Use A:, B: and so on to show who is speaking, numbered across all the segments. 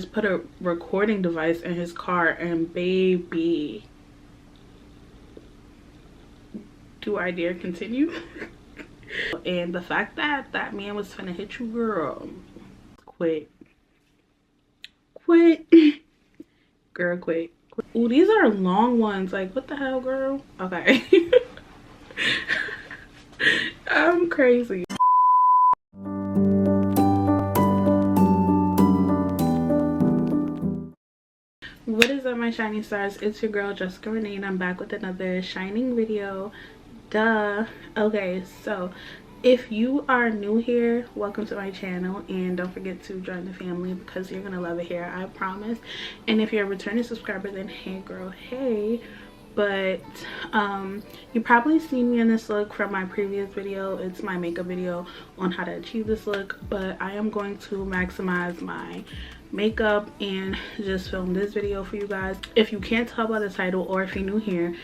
A: just put a recording device in his car, and baby, do I dare continue? And the fact that that man was finna hit you, girl, quit. Girl, quit. Ooh, these are long ones. Like, what the hell, girl? Okay. I'm crazy. What is up, my shining stars? It's your girl Jessica Renee, and I'm back with another shining video. Duh. Okay, so if you are new here, welcome to my channel, and don't forget to join the family because you're gonna love it here, I promise. And if you're a returning subscriber, then hey girl, hey. But you probably seen me in this look from my previous video. It's my makeup video on how to achieve this look, but I am going to maximize my makeup and just film this video for you guys. If you can't tell by the title, or if you're new here,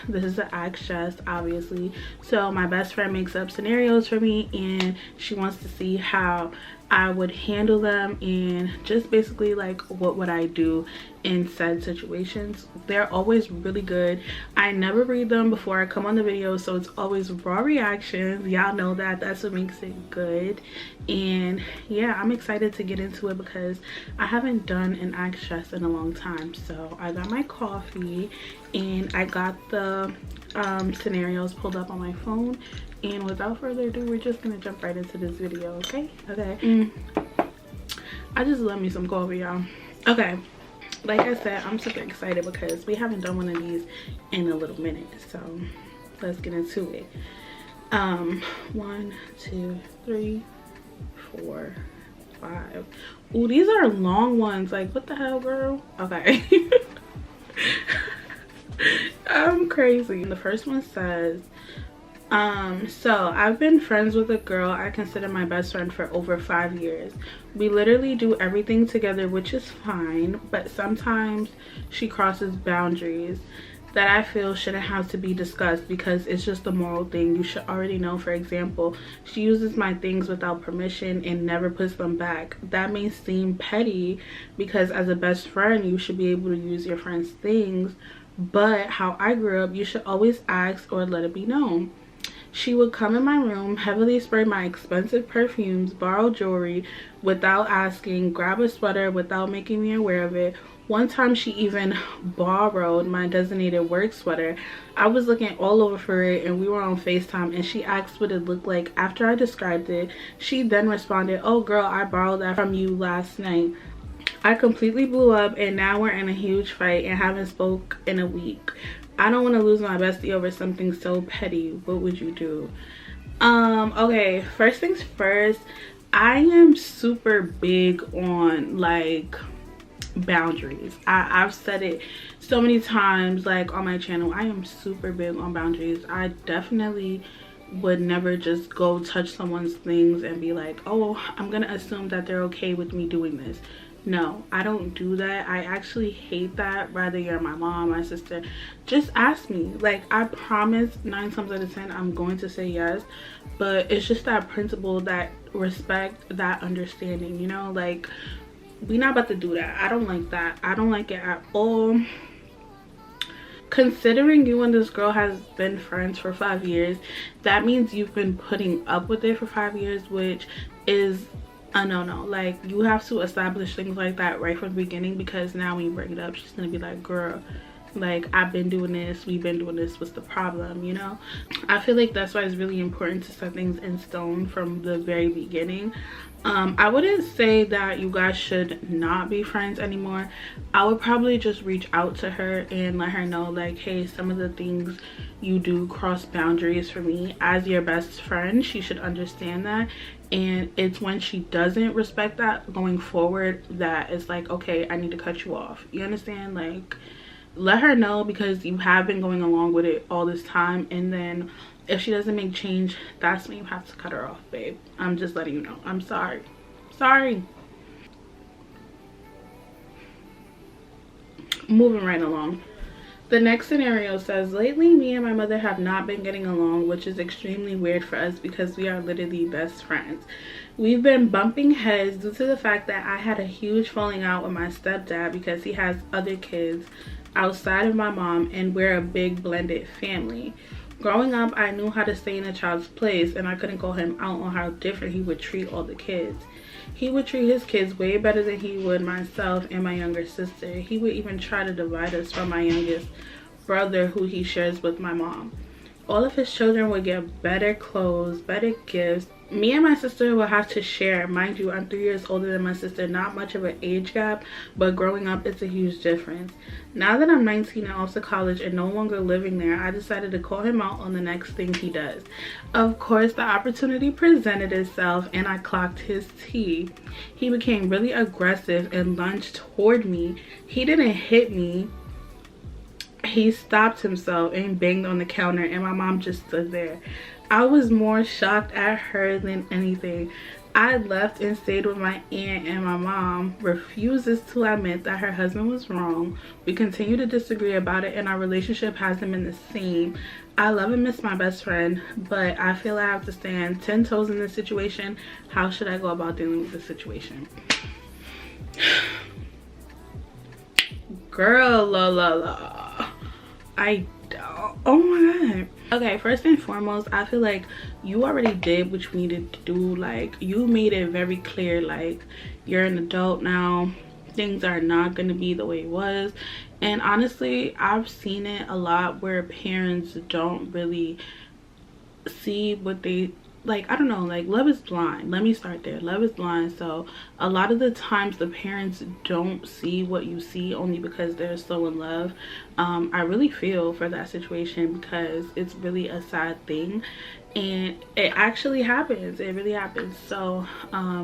A: this is the Ask Jess, obviously. So my best friend makes up scenarios for me, and she wants to see how I would handle them, and just basically like what would I do in said situations. They're always really good. I never read them before I come on the video, so it's always raw reactions. Y'all know that. That's what makes it good. And yeah, I'm excited to get into it because I haven't done an Ask Jess in a long time. So I got my coffee and I got the scenarios pulled up on my phone, and without further ado, we're just gonna jump right into this video. Okay. I just love me some coffee, y'all. Okay, like I said, I'm super excited because we haven't done one of these in a little minute, so let's get into it. 1, 2, 3, 4, 5. Ooh, these are long ones. Like, what the hell, girl? Okay. I'm crazy. The first one says, so I've been friends with a girl I consider my best friend for over 5 years. We literally do everything together, which is fine, but sometimes she crosses boundaries that I feel shouldn't have to be discussed because it's just a moral thing you should already know. For example, she uses my things without permission and never puts them back. That may seem petty because as a best friend you should be able to use your friend's things, but how I grew up, you should always ask or let it be known. She would come in my room, heavily spray my expensive perfumes, borrow jewelry without asking, grab a sweater without making me aware of it. One time she even borrowed my designated work sweater. I was looking all over for it, and we were on FaceTime, and she asked what it looked like. After I described it, she then responded, "Oh girl, I borrowed that from you last night." I completely blew up, and now we're in a huge fight and haven't spoke in a week. I don't want to lose my bestie over something so petty. What would you do? Okay, first things first, I am super big on like boundaries. I've said it so many times, like on my channel. I am super big on boundaries. I definitely would never just go touch someone's things and be like, oh, I'm gonna assume that they're okay with me doing this. No, I don't do that. I actually hate that. Whether you're my mom, my sister, just ask me. Like, I promise 9 times out of 10 I'm going to say yes, but it's just that principle, that respect, that understanding, you know? Like, we not about to do that. I don't like that. I don't like it at all. Considering you and this girl has been friends for 5 years, that means you've been putting up with it for 5 years, which is a no-no. Like, you have to establish things like that right from the beginning, because now when you bring it up, she's gonna be like, girl, like, I've been doing this, we've been doing this, what's the problem, you know? I feel like that's why it's really important to set things in stone from the very beginning. I wouldn't say that you guys should not be friends anymore. I would probably just reach out to her and let her know, like, hey, some of the things you do cross boundaries for me. As your best friend, she should understand that, and it's when she doesn't respect that going forward that it's like, okay, I need to cut you off. You understand? Like, let her know, because you have been going along with it all this time, and then if she doesn't make change, that's when you have to cut her off, babe. I'm just letting you know. I'm sorry. Moving right along. The next scenario says, lately me and my mother have not been getting along, which is extremely weird for us because we are literally best friends. We've been bumping heads due to the fact that I had a huge falling out with my stepdad because he has other kids outside of my mom, and we're a big blended family. Growing up, I knew how to stay in a child's place, and I couldn't call him out on how different he would treat all the kids. He would treat his kids way better than he would myself and my younger sister. He would even try to divide us from my youngest brother, who he shares with my mom. All of his children would get better clothes, better gifts. Me and my sister will have to share. Mind you, I'm 3 years older than my sister. Not much of an age gap, but growing up, it's a huge difference. Now that I'm 19 and off to college and no longer living there, I decided to call him out on the next thing he does. Of course, the opportunity presented itself and I clocked his tea. He became really aggressive and lunged toward me. He didn't hit me. He stopped himself and banged on the counter, and my mom just stood there. I was more shocked at her than anything. I left and stayed with my aunt, and my mom refuses to admit that her husband was wrong. We continue to disagree about it, and our relationship hasn't been the same. I love and miss my best friend, but I feel I have to stand 10 toes in this situation. How should I go about dealing with this situation? Girl, I don't. Oh my god. Okay, first and foremost, I feel like you already did what you needed to do. Like, you made it very clear, like, you're an adult now. Things are not going to be the way it was. And honestly, I've seen it a lot where parents don't really see what they like. I don't know, like, love is blind. Let me start there. Love is blind. So a lot of the times the parents don't see what you see only because they're so in love. I really feel for that situation because it's really a sad thing, and it actually happens. It really happens. So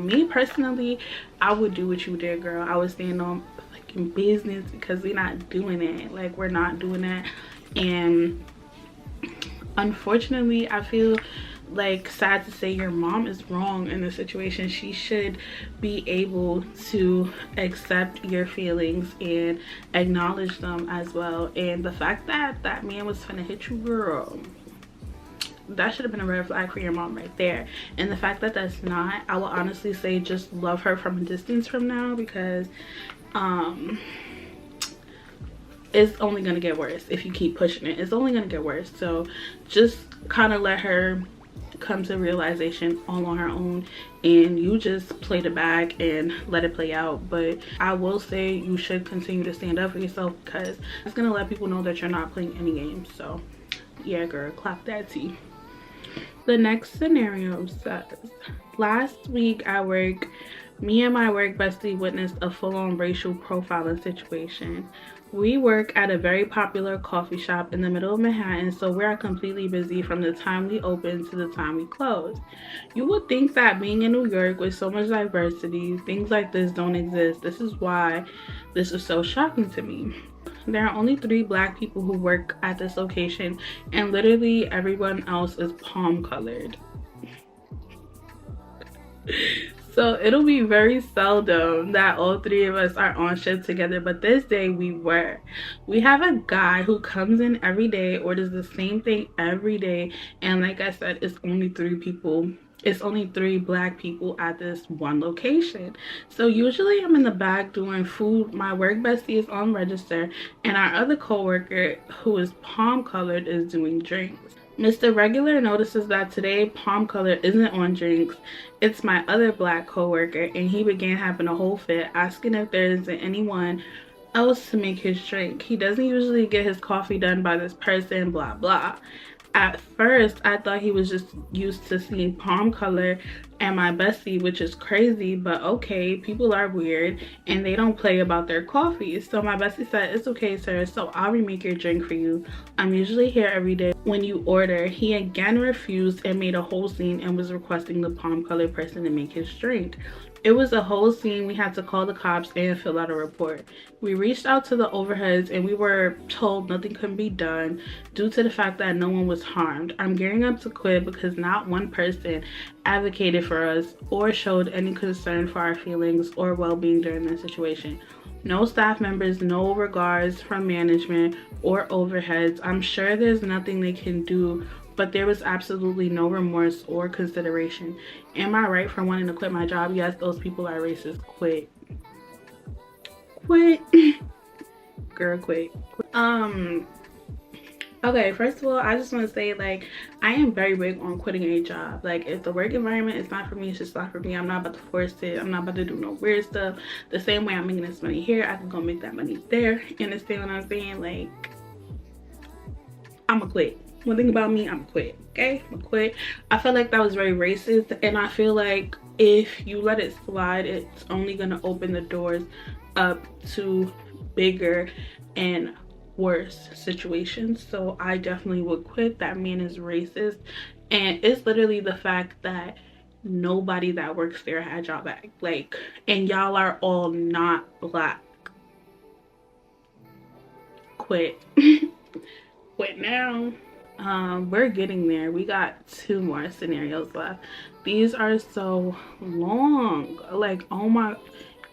A: me personally, I would do what you did, girl. I would stand on fucking business because we're not doing it. Like, we're not doing that. And unfortunately, I feel like, sad to say, your mom is wrong in this situation. She should be able to accept your feelings and acknowledge them as well. And the fact that that man was finna hit you, girl, that should have been a red flag for your mom right there. And the fact that that's not, I will honestly say just love her from a distance from now, because it's only gonna get worse if you keep pushing it. It's only gonna get worse. So just kind of let her come to realization all on her own, and you just play the bag and let it play out. But I will say you should continue to stand up for yourself, because it's gonna let people know that you're not playing any games. So yeah, girl, clap that tea. The next scenario says, last week at work, me and my work bestie witnessed a full-on racial profiling situation. We work at a very popular coffee shop in the middle of Manhattan, so we are completely busy from the time we open to the time we close. You would think that being in New York with so much diversity, things like this don't exist. This is why this is so shocking to me. There are only 3 black people who work at this location, and literally everyone else is palm colored. So it'll be very seldom that all 3 of us are on shift together, but this day we were. We have a guy who comes in every day, orders the same thing every day, and like I said, it's only 3 people. It's only 3 black people at this one location. So usually I'm in the back doing food. My work bestie is on register, and our other co-worker, who is palm colored, is doing drinks. Mr. Regular notices that today palm color isn't on drinks. It's my other black co-worker, and he began having a whole fit, asking if there isn't anyone else to make his drink. He doesn't usually get his coffee done by this person, blah blah. At first, I thought he was just used to seeing palm color and my bestie, which is crazy, but okay, people are weird and they don't play about their coffee. So my bestie said, it's okay, sir, so I'll remake your drink for you. I'm usually here every day when you order. He again refused and made a whole scene and was requesting the palm colored person to make his drink. It was a whole scene. We had to call the cops and fill out a report. We reached out to the overheads and we were told nothing could be done due to the fact that no one was harmed. I'm gearing up to quit because not one person advocated for us or showed any concern for our feelings or well-being during this situation. No staff members, no regards from management or overheads. I'm sure there's nothing they can do, but there was absolutely no remorse or consideration. Am I right for wanting to quit my job? Yes, those people are racist. Quit. Quit. Girl, quit. Okay, first of all, I just want to say, like, I am very big on quitting a job. Like, if the work environment is not for me, it's just not for me. I'm not about to force it. I'm not about to do no weird stuff. The same way I'm making this money here, I can go make that money there. You understand what I'm saying? Like, I'ma quit. One thing about me, I'ma quit. Okay, I'ma quit. I feel like that was very racist, and I feel like if you let it slide, it's only gonna open the doors up to bigger and worse situations. So I definitely would quit. That man is racist, and it's literally the fact that nobody that works there had y'all back. Like, and y'all are all not black. Quit. Quit now. We're getting there. We got 2 more scenarios left. These are so long. Like, oh my,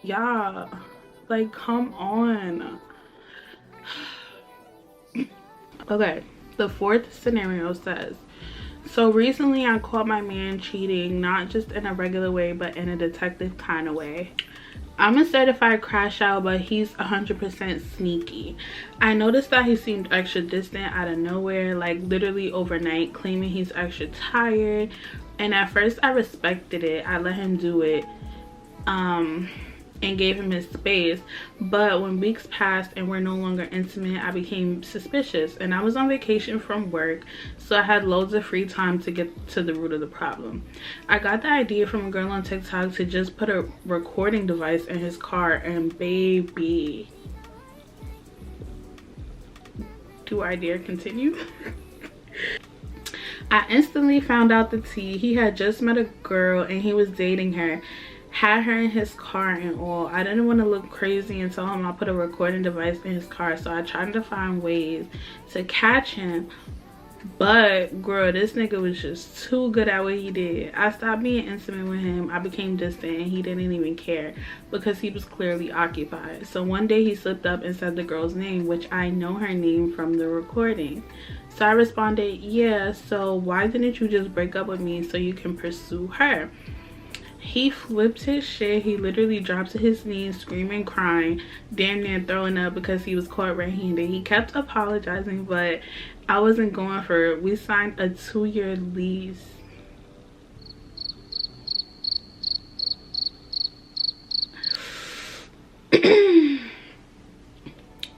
A: y'all, like, come on. Okay, the 4th scenario says, so recently I caught my man cheating, not just in a regular way, but in a detective kind of way. I'm a certified crash out, but he's 100% sneaky. I noticed that he seemed extra distant out of nowhere, like literally overnight, claiming he's extra tired. And at first I respected it. I let him do it and gave him his space. But when weeks passed and we're no longer intimate, I became suspicious. And I was on vacation from work, so I had loads of free time to get to the root of the problem. I got the idea from a girl on TikTok to just put a recording device in his car, and baby, do I dare continue? I instantly found out the tea. He had just met a girl and he was dating her. Had her in his car and all. I didn't want to look crazy and tell him I put a recording device in his car, so I tried to find ways to catch him. But girl, this nigga was just too good at what he did. I stopped being intimate with him. I became distant and he didn't even care because he was clearly occupied. So one day he slipped up and said the girl's name, which I know her name from the recording. So I responded, yeah, so why didn't you just break up with me so you can pursue her? He flipped his shit. He literally dropped to his knees, screaming, crying, damn near throwing up because he was caught red-handed. He kept apologizing, but I wasn't going for it. We signed a 2-year lease.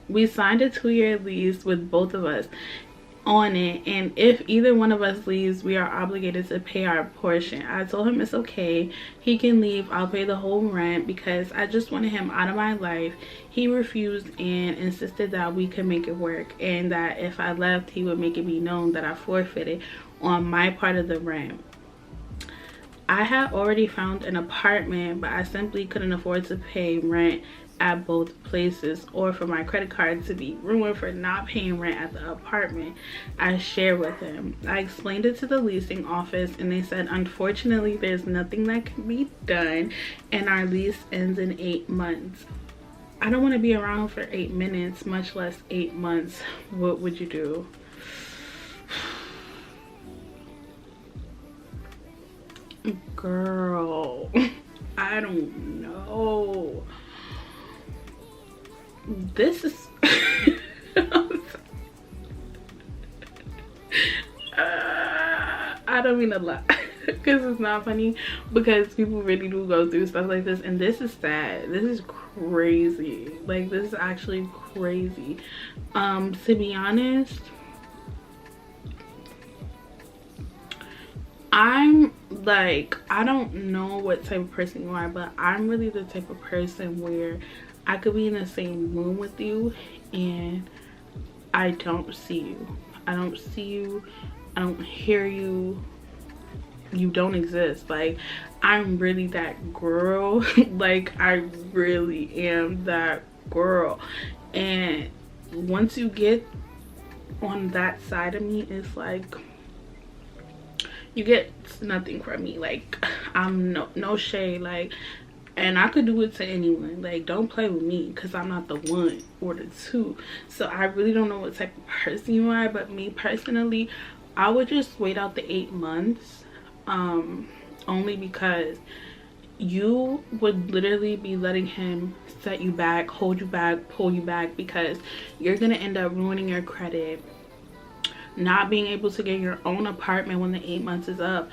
A: We signed a 2-year lease with both of us on it, and if either one of us leaves, we are obligated to pay our portion. I told him it's okay, he can leave, I'll pay the whole rent, because I just wanted him out of my life. He refused and insisted that we could make it work, and that if I left, he would make it be known that I forfeited on my part of the rent. I had already found an apartment, but I simply couldn't afford to pay rent at both places, or for my credit card to be ruined for not paying rent at the apartment I shared with him. I explained it to the leasing office and they said unfortunately there's nothing that can be done and our lease ends in 8 months. I don't want to be around for 8 minutes, much less 8 months. What would you do? Girl, I don't know. This is I don't mean a lot because it's not funny, because people really do go through stuff like this, and this is sad. This is crazy. Like, this is actually crazy. To be honest, I'm like, I don't know what type of person you are, but I'm really the type of person where I could be in the same room with you and I don't see you. I don't see you. I don't hear you. You don't exist. Like, I'm really that girl. Like, I really am that girl. And once you get on that side of me, it's like you get nothing from me. Like, I'm no shade. Like, And I could do it to anyone. Like, don't play with me, because I'm not the one or the two. So I really don't know what type of person you are, but me personally, I would just wait out the 8 months, only because you would literally be letting him set you back, hold you back, pull you back, because you're gonna end up ruining your credit, not being able to get your own apartment when the 8 months is up,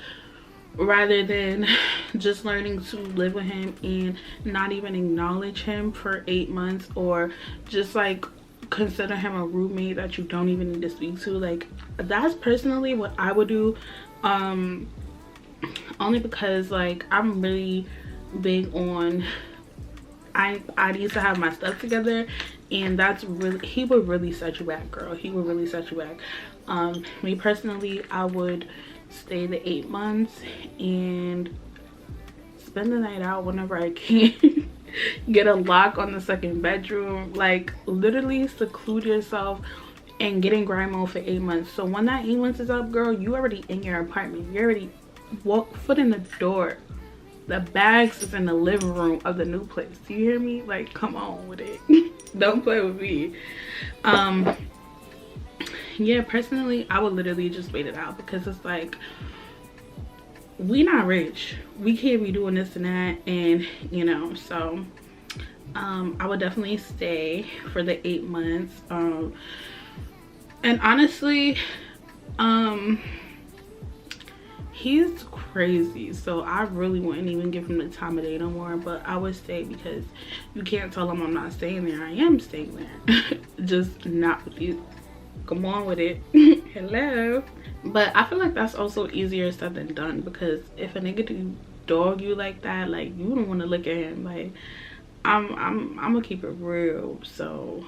A: rather than just learning to live with him and not even acknowledge him for 8 months, or just like consider him a roommate that you don't even need to speak to. Like, that's personally what I would do. Only because, like, I'm really big on I need to have my stuff together, and that's really, he would really set you back, girl. He would really set you back. Me personally, I would stay the 8 months and spend the night out whenever I can. Get a lock on the second bedroom, like literally seclude yourself and get in grind mode for 8 months. So when that 8 months is up, girl, you already in your apartment. You already walk foot in the door. The bags is in the living room of the new place. Do you hear me? Like, come on with it. Don't play with me. Yeah, personally, I would literally just wait it out, because it's like, we not rich. We can't be doing this and that, and you know, so I would definitely stay for the 8 months. And honestly, he's crazy, so I really wouldn't even give him the time of day no more, but I would stay, because you can't tell him I'm not staying there. I am staying there. Just not with you. Come on with it. Hello. But I feel like that's also easier said than done, because if a nigga do dog you like that, like, you don't want to look at him. Like, I'm gonna keep it real, so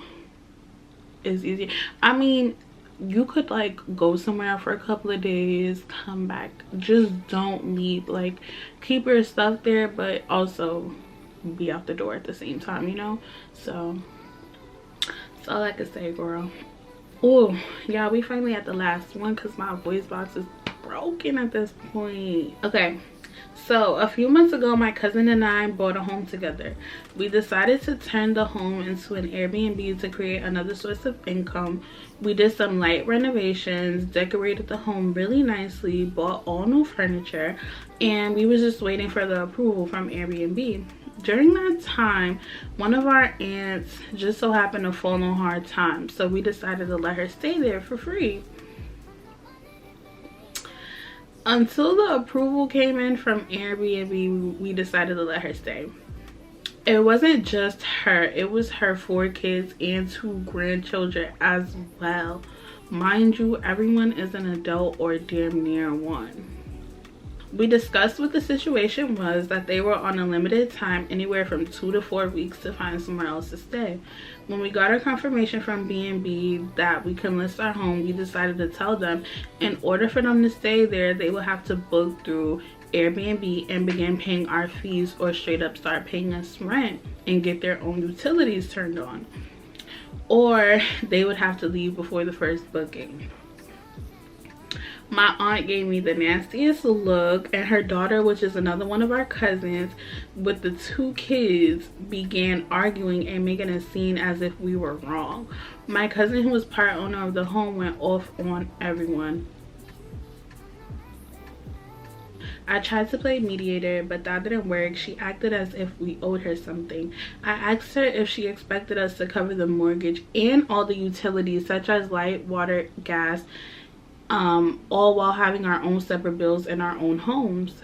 A: it's easier. I mean, you could like go somewhere for a couple of days, come back, just don't leave. Like, keep your stuff there, but also be out the door at the same time, you know. So that's all I can say, girl. Oh yeah, we finally at the last one, because my voice box is broken at this point. Okay, so a few months ago, my cousin and I bought a home together. We decided to turn the home into an Airbnb to create another source of income. We did some light renovations, decorated the home really nicely, bought all new furniture, and we was just waiting for the approval from Airbnb. During that time, one of our aunts just so happened to fall on hard times, so we decided to let her stay there for free. Until the approval came in from Airbnb, we decided to let her stay. It wasn't just her, it was her 4 kids and 2 grandchildren as well. Mind you, everyone is an adult or damn near one. We discussed what the situation was, that they were on a limited time, anywhere from 2 to 4 weeks, to find somewhere else to stay. When we got our confirmation from B&B that we can list our home, we decided to tell them in order for them to stay there, they would have to book through Airbnb and begin paying our fees, or straight up start paying us rent and get their own utilities turned on, or they would have to leave before the first booking. My aunt gave me the nastiest look, and her daughter, which is another one of our cousins, with the 2 kids, began arguing and making a scene as if we were wrong. My cousin, who was part owner of the home, went off on everyone. I tried to play mediator, but that didn't work. She acted as if we owed her something. I asked her if she expected us to cover the mortgage and all the utilities, such as light, water, gas, all while having our own separate bills in our own homes.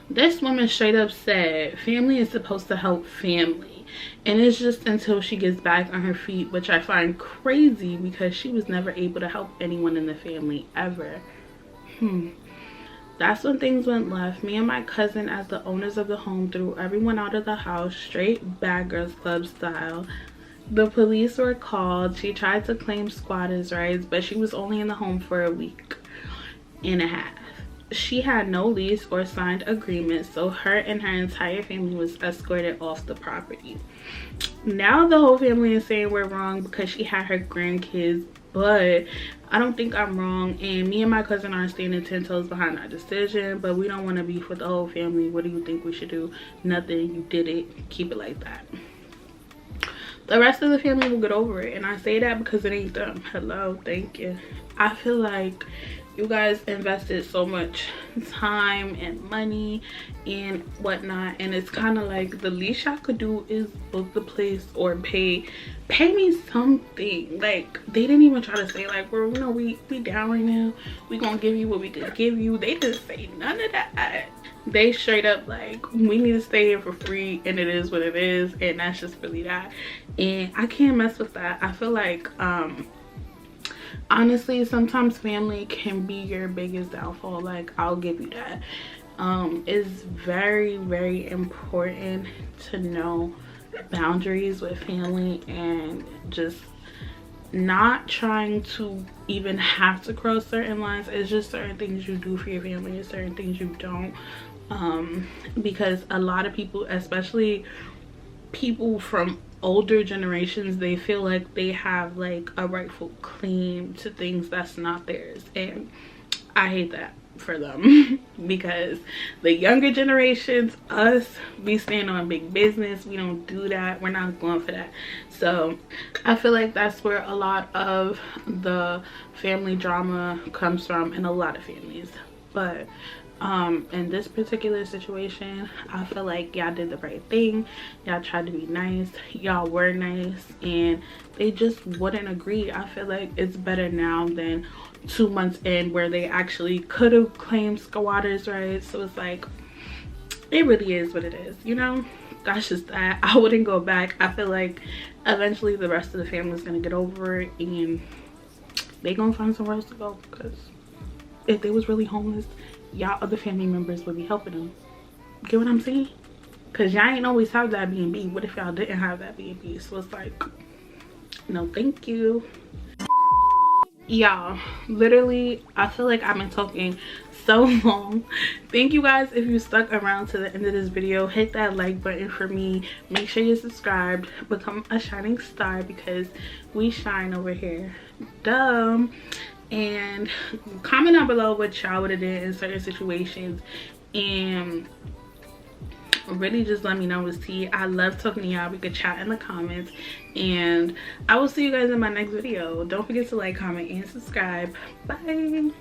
A: This woman straight up said family is supposed to help family, and it's just until she gets back on her feet, which I find crazy, because she was never able to help anyone in the family ever. That's when things went left. Me and my cousin, as the owners of the home, threw everyone out of the house, straight Bad Girls Club style. The police were called. She tried to claim squatters' rights, but she was only in the home for a week and a half. She had no lease or signed agreement, so her and her entire family was escorted off the property. Now the whole family is saying we're wrong because she had her grandkids but I don't think I'm wrong, and me and my cousin are standing 10 toes behind our decision, but we don't want to beef with the whole family. What do you think we should do? Nothing. You did it. Keep it like that. The rest of the family will get over it, and I say that because it ain't them. Hello, thank you. I feel like you guys invested so much time and money and whatnot, and it's kind of like the least I could do is book the place or pay me something. Like, they didn't even try to say like, well, you know, we down right now, we gonna give you what we could give you. They didn't say none of that. They straight up like, we need to stay here for free, and it is what it is, and that's just really that. And I can't mess with that. I feel like honestly, sometimes family can be your biggest downfall. Like, I'll give you that. It's very, very important to know boundaries with family, and just not trying to even have to cross certain lines. It's just certain things you do for your family and certain things you don't, because a lot of people, especially people from older generations, they feel like they have like a rightful claim to things that's not theirs, and I hate that for them. Because the younger generations, us, we stand on big business. We don't do that. We're not going for that. So I feel like that's where a lot of the family drama comes from in a lot of families. But in this particular situation, I feel like y'all did the right thing. Y'all tried to be nice, y'all were nice, and they just wouldn't agree. I feel like it's better now than 2 months in, where they actually could have claimed squatters' rights. So it's like, it really is what it is, you know. That's just that. I wouldn't go back. I feel like eventually the rest of the family is gonna get over it, and they gonna find somewhere else to go, because if they was really homeless, y'all other family members would be helping them. Get what I'm saying? Because y'all ain't always have that B&B. What if y'all didn't have that B&B? So it's like, no thank you. Y'all, literally, I feel like I've been talking so long. Thank you guys if you stuck around to the end of this video. Hit that like button for me. Make sure you're subscribed. Become a shining star, because we shine over here. Dumb. And comment down below what y'all would have did in certain situations, and really just let me know what's tea. I love talking to y'all. We could chat in the comments, and I will see you guys in my next video. Don't forget to like, comment, and subscribe. Bye.